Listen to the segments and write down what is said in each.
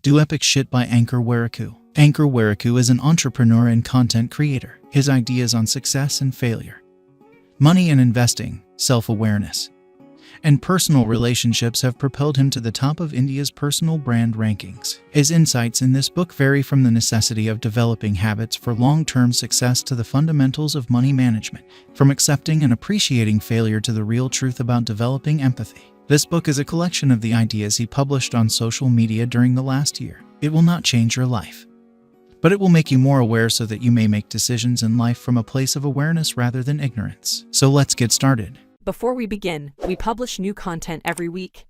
Do Epic Shit by Ankur Warikoo. Ankur Warikoo is an entrepreneur and content creator. His ideas on success and failure, money and investing, self-awareness, and personal relationships have propelled him to the top of India's personal brand rankings. His insights in this book vary from the necessity of developing habits for long-term success to the fundamentals of money management, from accepting and appreciating failure to the real truth about developing empathy. This book is a collection of the ideas he published on social media during the last year. It will not change your life, but it will make you more aware so that you may make decisions in life from a place of awareness rather than ignorance. So let's get started. Before we begin, we publish new content every week.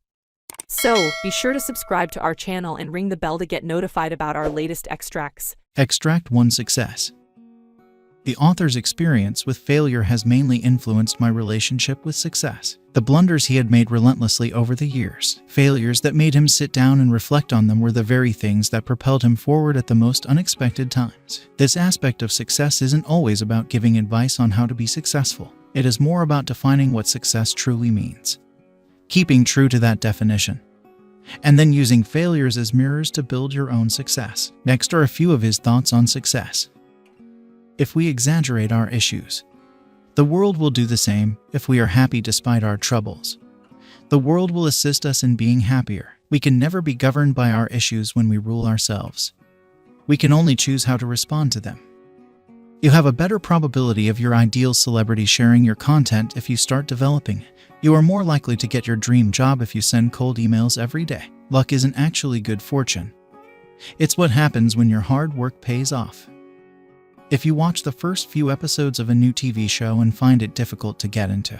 So, be sure to subscribe to our channel and ring the bell to get notified about our latest extracts. Extract 1: Success. The author's experience with failure has mainly influenced my relationship with success. The blunders he had made relentlessly over the years, failures that made him sit down and reflect on them, were the very things that propelled him forward at the most unexpected times. This aspect of success isn't always about giving advice on how to be successful. It is more about defining what success truly means, keeping true to that definition, and then using failures as mirrors to build your own success. Next are a few of his thoughts on success. If we exaggerate our issues, the world will do the same. If we are happy despite our troubles, the world will assist us in being happier. We can never be governed by our issues when we rule ourselves. We can only choose how to respond to them. You have a better probability of your ideal celebrity sharing your content if you start developing it. You are more likely to get your dream job if you send cold emails every day. Luck isn't actually good fortune. It's what happens when your hard work pays off. If you watch the first few episodes of a new TV show and find it difficult to get into,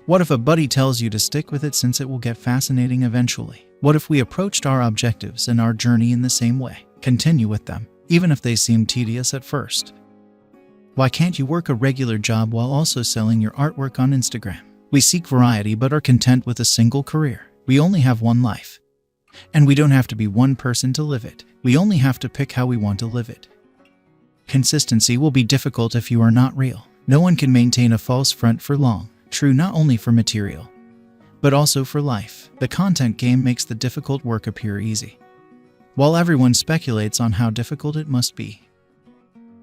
what if a buddy tells you to stick with it since it will get fascinating eventually? What if we approached our objectives and our journey in the same way? Continue with them, even if they seem tedious at first. Why can't you work a regular job while also selling your artwork on Instagram? We seek variety but are content with a single career. We only have one life, and we don't have to be one person to live it. We only have to pick how we want to live it. Consistency will be difficult if you are not real. No one can maintain a false front for long. True not only for material, but also for life. The content game makes the difficult work appear easy, while everyone speculates on how difficult it must be.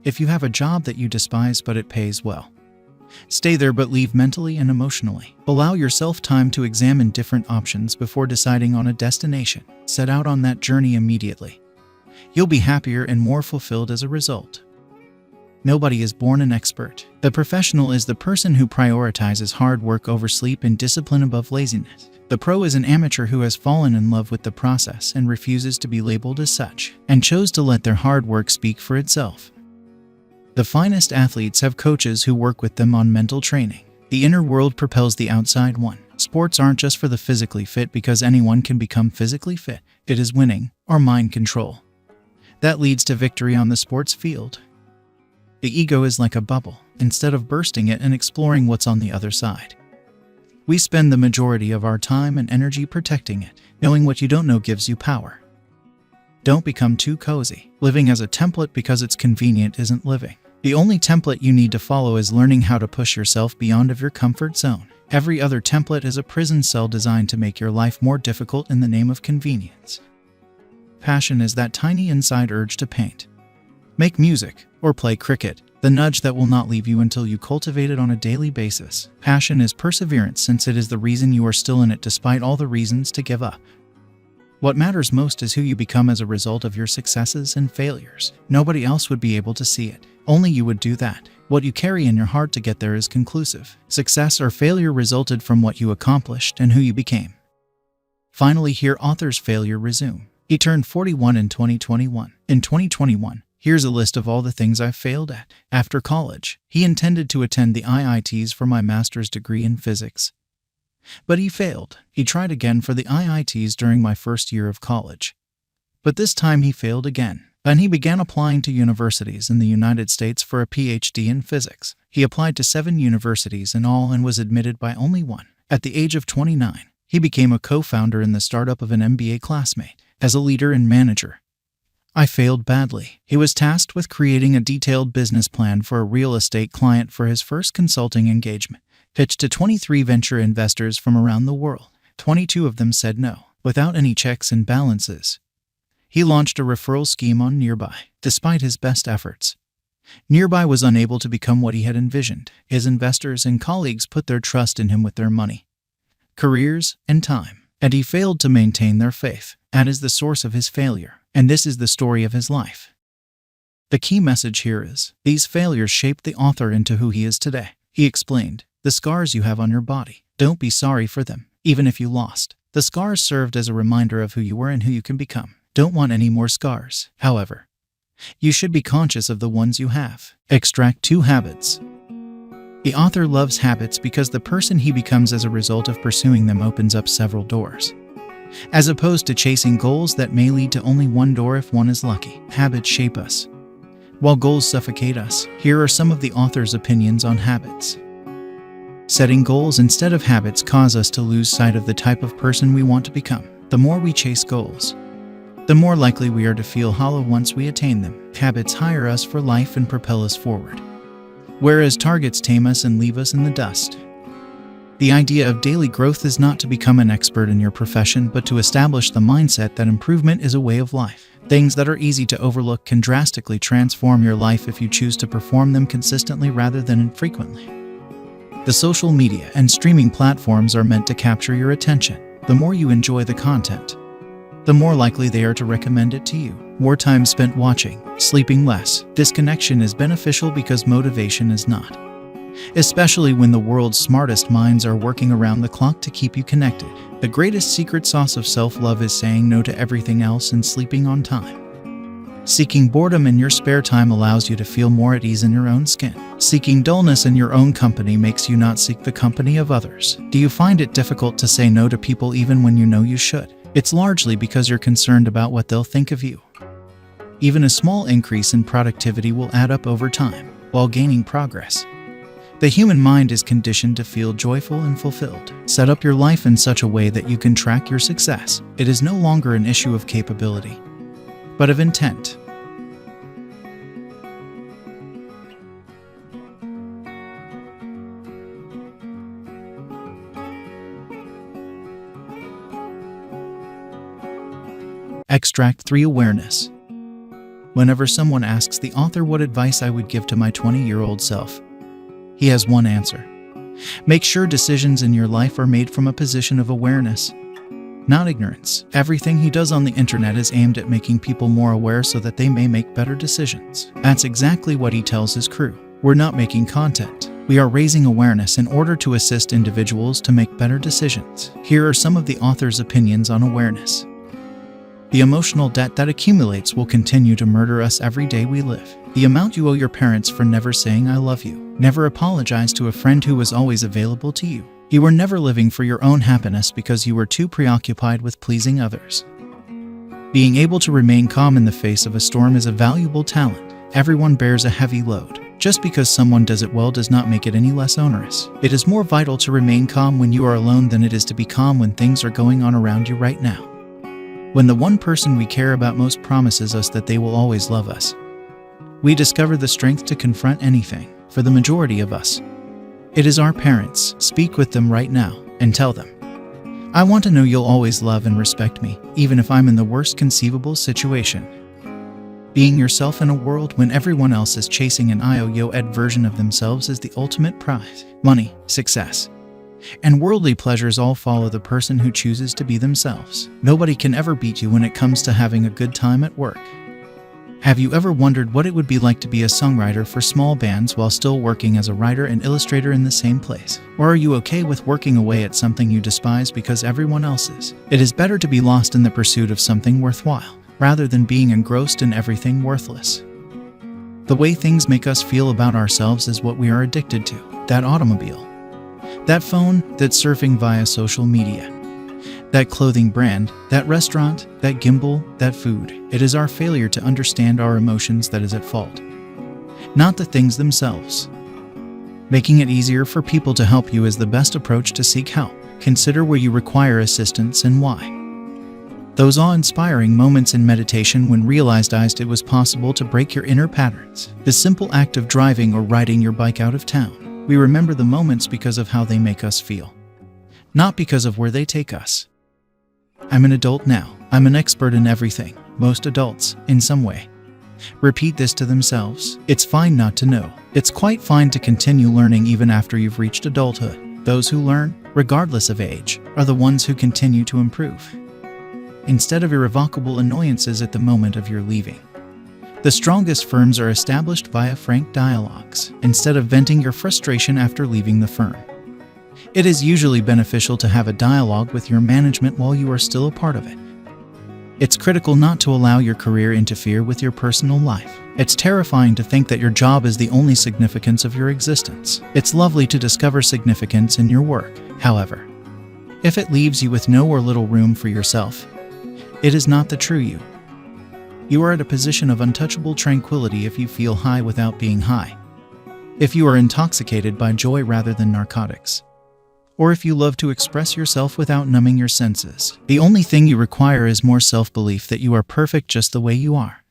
If you have a job that you despise but it pays well, stay there but leave mentally and emotionally. Allow yourself time to examine different options before deciding on a destination. Set out on that journey immediately. You'll be happier and more fulfilled as a result. Nobody is born an expert. The professional is the person who prioritizes hard work over sleep and discipline above laziness. The pro is an amateur who has fallen in love with the process and refuses to be labeled as such, and chose to let their hard work speak for itself. The finest athletes have coaches who work with them on mental training. The inner world propels the outside one. Sports aren't just for the physically fit because anyone can become physically fit. It is winning, or mind control, that leads to victory on the sports field. The ego is like a bubble. Instead of bursting it and exploring what's on the other side, we spend the majority of our time and energy protecting it. Knowing what you don't know gives you power. Don't become too cozy. Living as a template because it's convenient isn't living. The only template you need to follow is learning how to push yourself beyond of your comfort zone. Every other template is a prison cell designed to make your life more difficult in the name of convenience. Passion is that tiny inside urge to paint, make music, or play cricket, the nudge that will not leave you until you cultivate it on a daily basis. Passion is perseverance, since it is the reason you are still in it despite all the reasons to give up. What matters most is who you become as a result of your successes and failures. Nobody else would be able to see it. Only you would do that. What you carry in your heart to get there is conclusive. Success or failure resulted from what you accomplished and who you became. Finally, hear author's failure resume. He turned 41 in 2021. In 2021, here's a list of all the things I failed at. After college, he intended to attend the IITs for my master's degree in physics, but he failed. He tried again for the IITs during my first year of college, but this time he failed again. Then he began applying to universities in the United States for a PhD in physics. He applied to 7 universities in all and was admitted by only one. At the age of 29, he became a co-founder in the startup of an MBA classmate. As a leader and manager, I failed badly. He was tasked with creating a detailed business plan for a real estate client for his first consulting engagement. Pitched to 23 venture investors from around the world. 22 of them said no. Without any checks and balances, He launched a referral scheme on Nearby. Despite his best efforts, Nearby was unable to become what he had envisioned. His investors and colleagues put their trust in him with their money, careers, and time, and he failed to maintain their faith. That is the source of his failure, and this is the story of his life. The key message here is, these failures shaped the author into who he is today. He explained, the scars you have on your body, don't be sorry for them, even if you lost. The scars served as a reminder of who you were and who you can become. Don't want any more scars. However, you should be conscious of the ones you have. Extract 2 habits. The author loves habits because the person he becomes as a result of pursuing them opens up several doors. As opposed to chasing goals that may lead to only one door if one is lucky. Habits shape us, while goals suffocate us. Here are some of the author's opinions on habits. Setting goals instead of habits cause us to lose sight of the type of person we want to become. The more we chase goals, the more likely we are to feel hollow once we attain them. Habits hire us for life and propel us forward, whereas targets tame us and leave us in the dust. The idea of daily growth is not to become an expert in your profession, but to establish the mindset that improvement is a way of life. Things that are easy to overlook can drastically transform your life if you choose to perform them consistently rather than infrequently. The social media and streaming platforms are meant to capture your attention. The more you enjoy the content, the more likely they are to recommend it to you. More time spent watching, sleeping less. Disconnection is beneficial because motivation is not, especially when the world's smartest minds are working around the clock to keep you connected. The greatest secret sauce of self-love is saying no to everything else and sleeping on time. Seeking boredom in your spare time allows you to feel more at ease in your own skin. Seeking dullness in your own company makes you not seek the company of others. Do you find it difficult to say no to people even when you know you should? It's largely because you're concerned about what they'll think of you. Even a small increase in productivity will add up over time, while gaining progress. The human mind is conditioned to feel joyful and fulfilled. Set up your life in such a way that you can track your success. It is no longer an issue of capability, but of intent. Extract 3. Awareness. Whenever someone asks the author what advice I would give to my 20-year-old self, he has one answer. Make sure decisions in your life are made from a position of awareness, not ignorance. Everything he does on the internet is aimed at making people more aware so that they may make better decisions. That's exactly what he tells his crew. We're not making content. We are raising awareness in order to assist individuals to make better decisions. Here are some of the author's opinions on awareness. The emotional debt that accumulates will continue to murder us every day we live. The amount you owe your parents for never saying I love you. Never apologize to a friend who was always available to you. You were never living for your own happiness because you were too preoccupied with pleasing others. Being able to remain calm in the face of a storm is a valuable talent. Everyone bears a heavy load. Just because someone does it well does not make it any less onerous. It is more vital to remain calm when you are alone than it is to be calm when things are going on around you right now. When the one person we care about most promises us that they will always love us, we discover the strength to confront anything. For the majority of us, it is our parents. Speak with them right now and tell them, I want to know you'll always love and respect me, even if I'm in the worst conceivable situation. Being yourself in a world when everyone else is chasing an IOU-ed version of themselves is the ultimate prize. Money, success, and worldly pleasures all follow the person who chooses to be themselves. Nobody can ever beat you when it comes to having a good time at work. Have you ever wondered what it would be like to be a songwriter for small bands while still working as a writer and illustrator in the same place? Or are you okay with working away at something you despise because everyone else is? It is better to be lost in the pursuit of something worthwhile, rather than being engrossed in everything worthless. The way things make us feel about ourselves is what we are addicted to. That automobile, that phone, that surfing via social media, that clothing brand, that restaurant, that gimbal, that food. It is our failure to understand our emotions that is at fault, not the things themselves. Making it easier for people to help you is the best approach to seek help. Consider where you require assistance and why. Those awe-inspiring moments in meditation when realized it was possible to break your inner patterns. The simple act of driving or riding your bike out of town. We remember the moments because of how they make us feel, not because of where they take us. I'm an adult now. I'm an expert in everything. most adults, in some way, repeat this to themselves. It's fine not to know. It's quite fine to continue learning even after you've reached adulthood. Those who learn, regardless of age, are the ones who continue to improve, instead of irrevocable annoyances at the moment of your leaving. The strongest firms are established via frank dialogues, instead of venting your frustration after leaving the firm. It is usually beneficial to have a dialogue with your management while you are still a part of it. It's critical not to allow your career interfere with your personal life. It's terrifying to think that your job is the only significance of your existence. It's lovely to discover significance in your work, however. If it leaves you with no or little room for yourself, it is not the true you. You are at a position of untouchable tranquility if you feel high without being high, if you are intoxicated by joy rather than narcotics, or if you love to express yourself without numbing your senses. The only thing you require is more self-belief that you are perfect just the way you are.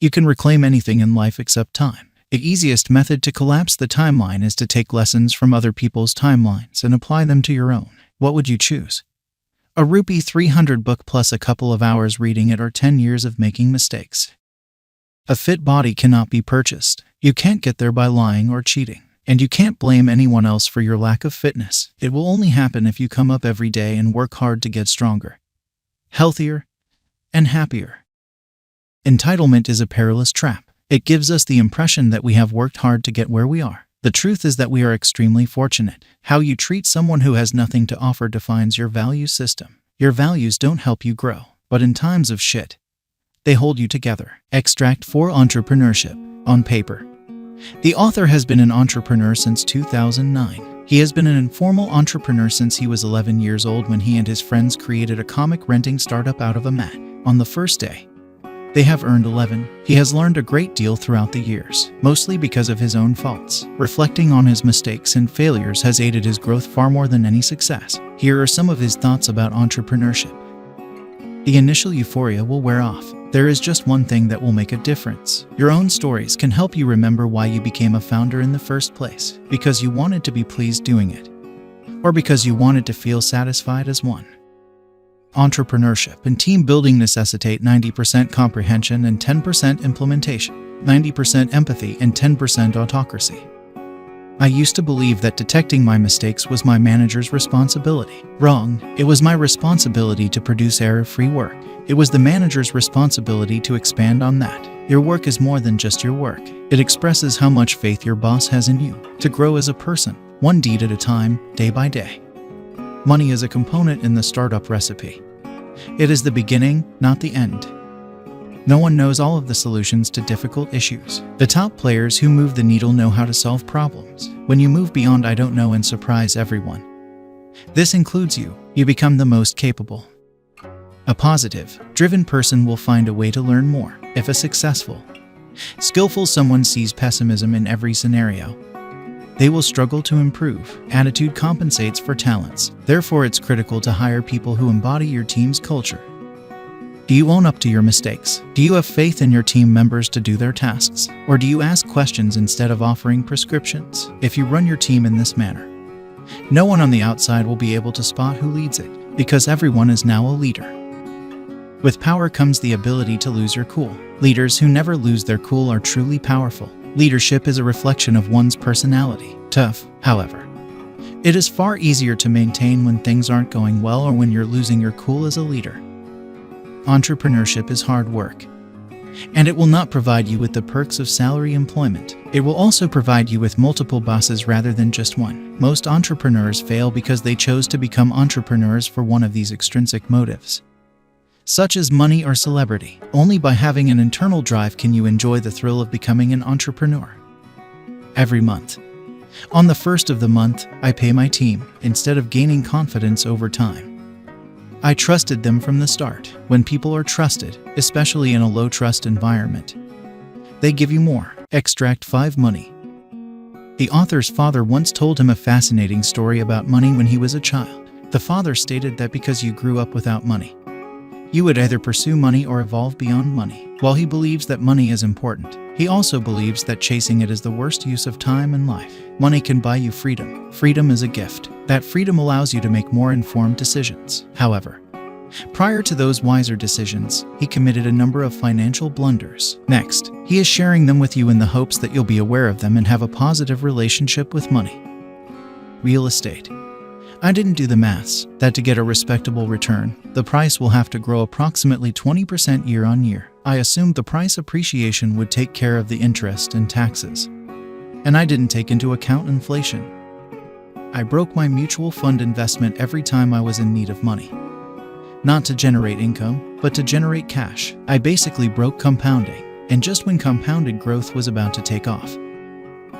You can reclaim anything in life except time. The easiest method to collapse the timeline is to take lessons from other people's timelines and apply them to your own. What would you choose? A rupee 300 book plus a couple of hours reading it, or 10 years of making mistakes? A fit body cannot be purchased. You can't get there by lying or cheating. And you can't blame anyone else for your lack of fitness. It will only happen if you come up every day and work hard to get stronger, healthier, and happier. Entitlement is a perilous trap. It gives us the impression that we have worked hard to get where we are. The truth is that we are extremely fortunate. How you treat someone who has nothing to offer defines your value system. Your values don't help you grow, but in times of shit, they hold you together. Extract for entrepreneurship. On paper, the author has been an entrepreneur since 2009. He has been an informal entrepreneur since he was 11 years old, when he and his friends created a comic renting startup out of a mat. On the first day, they have earned 11. He has learned a great deal throughout the years, mostly because of his own faults. Reflecting on his mistakes and failures has aided his growth far more than any success. Here are some of his thoughts about entrepreneurship. The initial euphoria will wear off. There is just one thing that will make a difference. Your own stories can help you remember why you became a founder in the first place. Because you wanted to be pleased doing it, or because you wanted to feel satisfied as one. Entrepreneurship and team building necessitate 90% comprehension and 10% implementation, 90% empathy and 10% autocracy. I used to believe that detecting my mistakes was my manager's responsibility. Wrong. It was my responsibility to produce error-free work. It was the manager's responsibility to expand on that. Your work is more than just your work. It expresses how much faith your boss has in you to grow as a person, one deed at a time, day by day. Money is a component in the startup recipe. It is the beginning, not the end. No one knows all of the solutions to difficult issues. The top players who move the needle know how to solve problems. When you move beyond I don't know and surprise everyone, this includes you, you become the most capable. A positive, driven person will find a way to learn more. If a successful, skillful someone sees pessimism in every scenario, they will struggle to improve. Attitude compensates for talents. Therefore, it's critical to hire people who embody your team's culture. Do you own up to your mistakes? Do you have faith in your team members to do their tasks? Or do you ask questions instead of offering prescriptions? If you run your team in this manner, no one on the outside will be able to spot who leads it, because everyone is now a leader. With power comes the ability to lose your cool. Leaders who never lose their cool are truly powerful. Leadership is a reflection of one's personality. Tough, however. It is far easier to maintain when things aren't going well or when you're losing your cool as a leader. Entrepreneurship is hard work, and it will not provide you with the perks of salary employment. It will also provide you with multiple bosses rather than just one. Most entrepreneurs fail because they chose to become entrepreneurs for one of these extrinsic motives, such as money or celebrity. Only by having an internal drive can you enjoy the thrill of becoming an entrepreneur. Every month, on the first of the month, I pay my team, instead of gaining confidence over time. I trusted them from the start. When people are trusted, especially in a low-trust environment, they give you more. Extract 5 money. The author's father once told him a fascinating story about money when he was a child. The father stated that because you grew up without money, you would either pursue money or evolve beyond money. While he believes that money is important, he also believes that chasing it is the worst use of time and life. Money can buy you freedom. Freedom is a gift. That freedom allows you to make more informed decisions. However, Prior to those wiser decisions, he committed a number of financial blunders. Next, he is sharing them with you in the hopes that you'll be aware of them and have a positive relationship with money. Real estate. I didn't do the maths that to get a respectable return, the price will have to grow approximately 20% year on year. I assumed the price appreciation would take care of the interest and taxes. And I didn't take into account inflation. I broke my mutual fund investment every time I was in need of money. Not to generate income, but to generate cash. I basically broke compounding, and just when compounded growth was about to take off,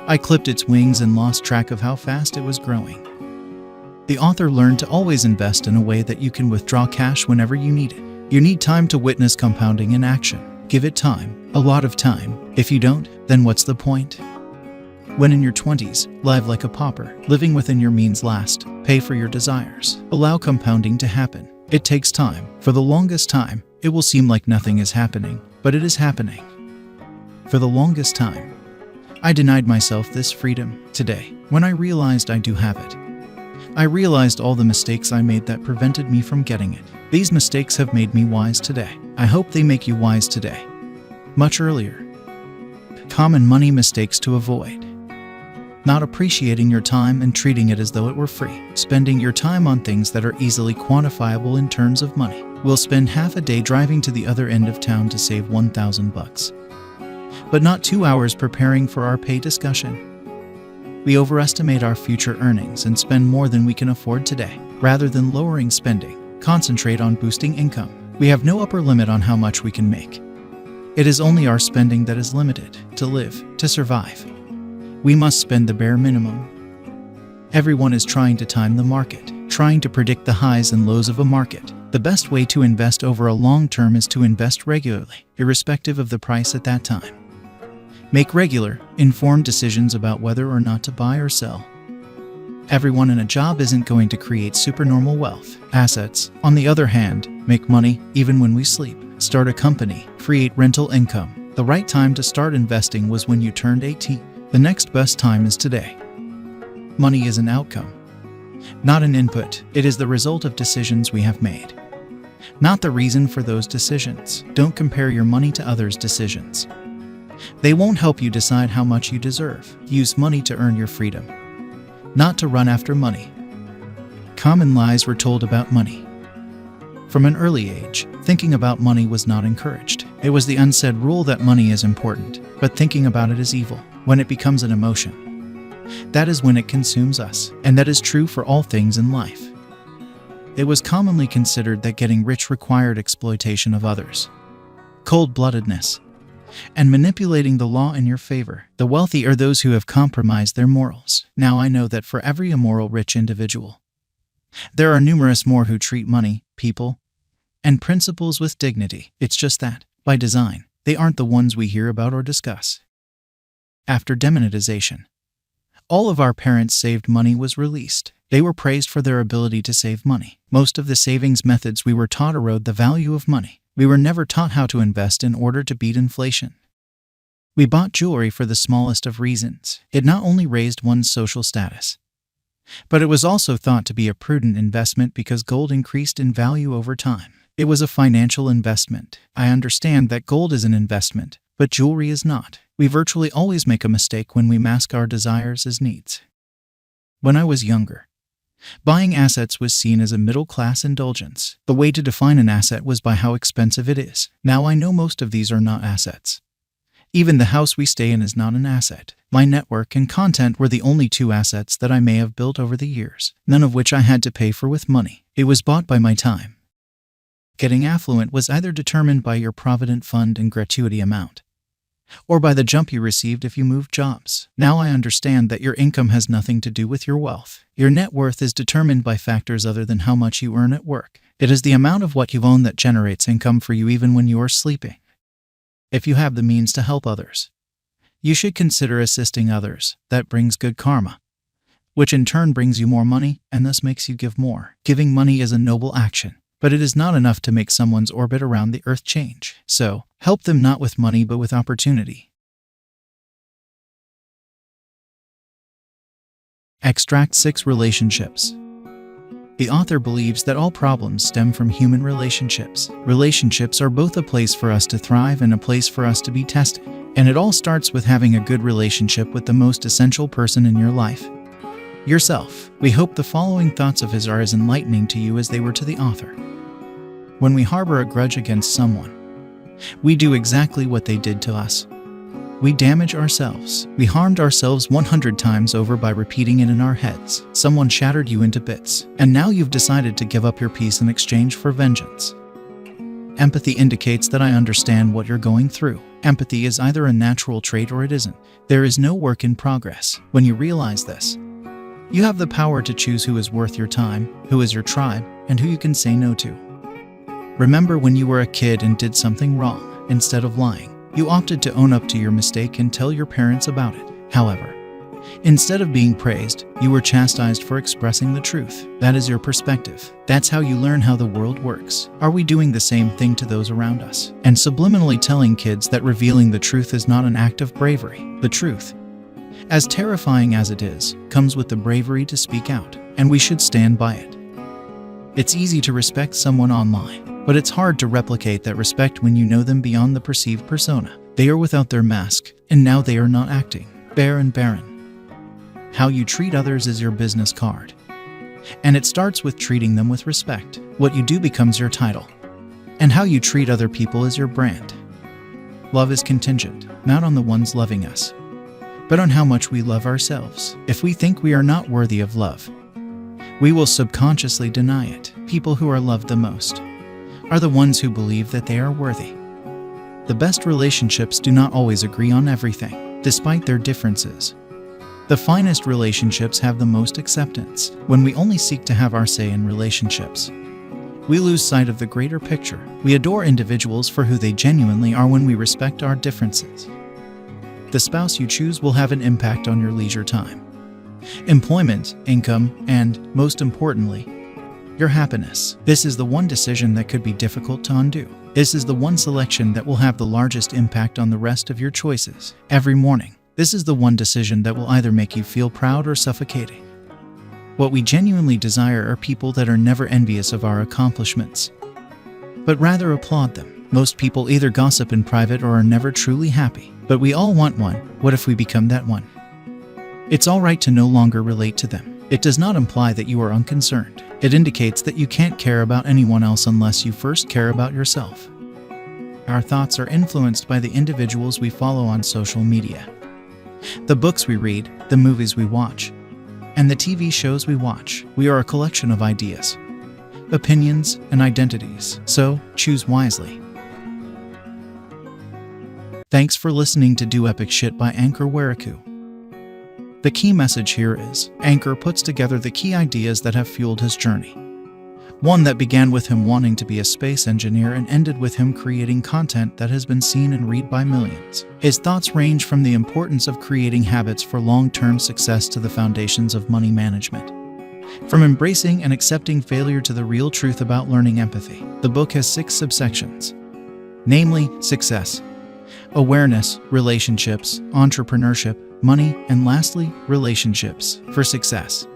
I clipped its wings and lost track of how fast it was growing. The author learned to always invest in a way that you can withdraw cash whenever you need it. You need time to witness compounding in action. Give it time, a lot of time. If you don't, then what's the point? When in your 20s, live like a pauper, living within your means last, pay for your desires. Allow compounding to happen. It takes time. For the longest time, it will seem like nothing is happening, but it is happening. For the longest time, I denied myself this freedom. Today, when I realized I do have it, I realized all the mistakes I made that prevented me from getting it. These mistakes have made me wise today. I hope they make you wise today. Much earlier. Common money mistakes to avoid. Not appreciating your time and treating it as though it were free. Spending your time on things that are easily quantifiable in terms of money. We'll spend half a day driving to the other end of town to save $1,000. But not 2 hours preparing for our pay discussion. We overestimate our future earnings and spend more than we can afford today. Rather than lowering spending, concentrate on boosting income. We have no upper limit on how much we can make. It is only our spending that is limited. To live, to survive, we must spend the bare minimum. Everyone is trying to time the market, trying to predict the highs and lows of a market. The best way to invest over a long term is to invest regularly, irrespective of the price at that time. Make regular, informed decisions about whether or not to buy or sell. Everyone in a job isn't going to create supernormal wealth. Assets, on the other hand, make money even when we sleep. Start a company, create rental income. The right time to start investing was when you turned 18. The next best time is today. Money is an outcome, not an input. It is the result of decisions we have made, not the reason for those decisions. Don't compare your money to others' decisions. They won't help you decide how much you deserve. Use money to earn your freedom, not to run after money. Common lies were told about money. From an early age, thinking about money was not encouraged. It was the unsaid rule that money is important, but thinking about it is evil. When it becomes an emotion, that is when it consumes us, and that is true for all things in life. It was commonly considered that getting rich required exploitation of others, cold-bloodedness, and manipulating the law in your favor. The wealthy are those who have compromised their morals. Now I know that for every immoral rich individual, there are numerous more who treat money, people, and principles with dignity. It's just that, by design, they aren't the ones we hear about or discuss. After demonetization, all of our parents' saved money was released. They were praised for their ability to save money. Most of the savings methods we were taught erode the value of money. We were never taught how to invest in order to beat inflation. We bought jewelry for the smallest of reasons. It not only raised one's social status, but it was also thought to be a prudent investment because gold increased in value over time. It was a financial investment. I understand that gold is an investment, but jewelry is not. We virtually always make a mistake when we mask our desires as needs. When I was younger, buying assets was seen as a middle-class indulgence. The way to define an asset was by how expensive it is. Now I know most of these are not assets. Even the house we stay in is not an asset. My network and content were the only two assets that I may have built over the years, none of which I had to pay for with money. It was bought by my time. Getting affluent was either determined by your provident fund and gratuity amount, or by the jump you received if you moved jobs. Now I understand that your income has nothing to do with your wealth. Your net worth is determined by factors other than how much you earn at work. It is the amount of what you own that generates income for you even when you are sleeping. If you have the means to help others, you should consider assisting others. That brings good karma, which in turn brings you more money and thus makes you give more. Giving money is a noble action, but it is not enough to make someone's orbit around the earth change. So, help them not with money but with opportunity. Extract 6 relationships. The author believes that all problems stem from human relationships. Relationships are both a place for us to thrive and a place for us to be tested. And it all starts with having a good relationship with the most essential person in your life, yourself. We hope the following thoughts of his are as enlightening to you as they were to the author. When we harbor a grudge against someone, we do exactly what they did to us. We damage ourselves. We harmed ourselves 100 times over by repeating it in our heads. Someone shattered you into bits, and now you've decided to give up your peace in exchange for vengeance. Empathy indicates that I understand what you're going through. Empathy is either a natural trait or it isn't. There is no work in progress. When you realize this, you have the power to choose who is worth your time, who is your tribe, and who you can say no to. Remember when you were a kid and did something wrong. Instead of lying, you opted to own up to your mistake and tell your parents about it. However, instead of being praised, you were chastised for expressing the truth. That is your perspective. That's how you learn how the world works. Are we doing the same thing to those around us? And subliminally telling kids that revealing the truth is not an act of bravery. The truth, as terrifying as it is, comes with the bravery to speak out, and we should stand by it. It's easy to respect someone online, but it's hard to replicate that respect when you know them beyond the perceived persona. They are without their mask, and now they are not acting. Bare and barren. How you treat others is your business card. And it starts with treating them with respect. What you do becomes your title. And how you treat other people is your brand. Love is contingent, not on the ones loving us, but on how much we love ourselves. If we think we are not worthy of love, we will subconsciously deny it. People who are loved the most are the ones who believe that they are worthy. The best relationships do not always agree on everything, despite their differences. The finest relationships have the most acceptance. When we only seek to have our say in relationships, we lose sight of the greater picture. We adore individuals for who they genuinely are when we respect our differences. The spouse you choose will have an impact on your leisure time, employment, income, and, most importantly, your happiness. This is the one decision that could be difficult to undo. This is the one selection that will have the largest impact on the rest of your choices. Every morning, this is the one decision that will either make you feel proud or suffocating. What we genuinely desire are people that are never envious of our accomplishments, but rather applaud them. Most people either gossip in private or are never truly happy, but we all want one. What if we become that one? It's all right to no longer relate to them. It does not imply that you are unconcerned. It indicates that you can't care about anyone else unless you first care about yourself. Our thoughts are influenced by the individuals we follow on social media, the books we read, the movies we watch, and the TV shows we watch. We are a collection of ideas, opinions, and identities, so choose wisely. Thanks for listening to Do Epic Shit by Ankur Warikoo. The key message here is, Ankur puts together the key ideas that have fueled his journey. One that began with him wanting to be a space engineer and ended with him creating content that has been seen and read by millions. His thoughts range from the importance of creating habits for long-term success to the foundations of money management. From embracing and accepting failure to the real truth about learning empathy. The book has 6 subsections, namely success, awareness, relationships, entrepreneurship, money, and lastly, relationships for success.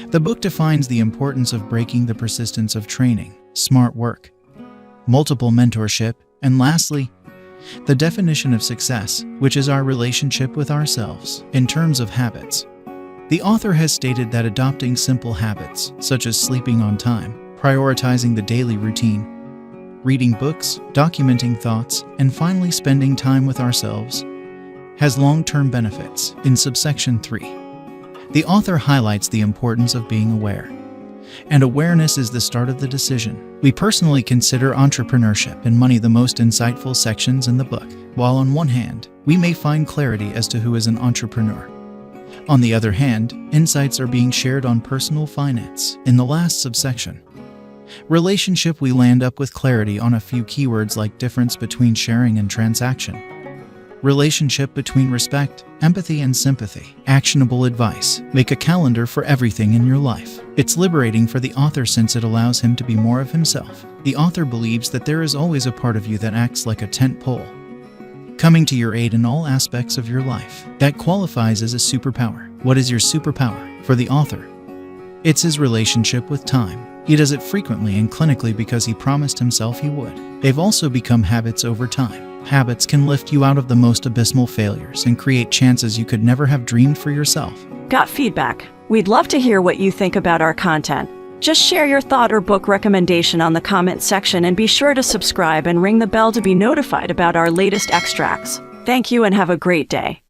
The book defines the importance of breaking the persistence of training, smart work, multiple mentorship, and lastly, the definition of success, which is our relationship with ourselves. In terms of habits, the author has stated that adopting simple habits, such as sleeping on time, prioritizing the daily routine, reading books, documenting thoughts, and finally spending time with ourselves, has long-term benefits. In subsection 3, the author highlights the importance of being aware, and awareness is the start of the decision. We personally consider entrepreneurship and money the most insightful sections in the book. While on one hand, we may find clarity as to who is an entrepreneur, on the other hand, insights are being shared on personal finance. In the last subsection, relationship, we land up with clarity on a few keywords like difference between sharing and transaction, relationship between respect, empathy, and sympathy. Actionable advice: make a calendar for everything in your life. It's liberating for the author since it allows him to be more of himself. The author believes that there is always a part of you that acts like a tent pole, coming to your aid in all aspects of your life. That qualifies as a superpower. What is your superpower? For the author, It's his relationship with time. He does it frequently and clinically because he promised himself he would. They've also become habits over time. Habits can lift you out of the most abysmal failures and create chances you could never have dreamed for yourself. Got feedback? We'd love to hear what you think about our content. Just share your thought or book recommendation on the comment section and be sure to subscribe and ring the bell to be notified about our latest extracts. Thank you and have a great day.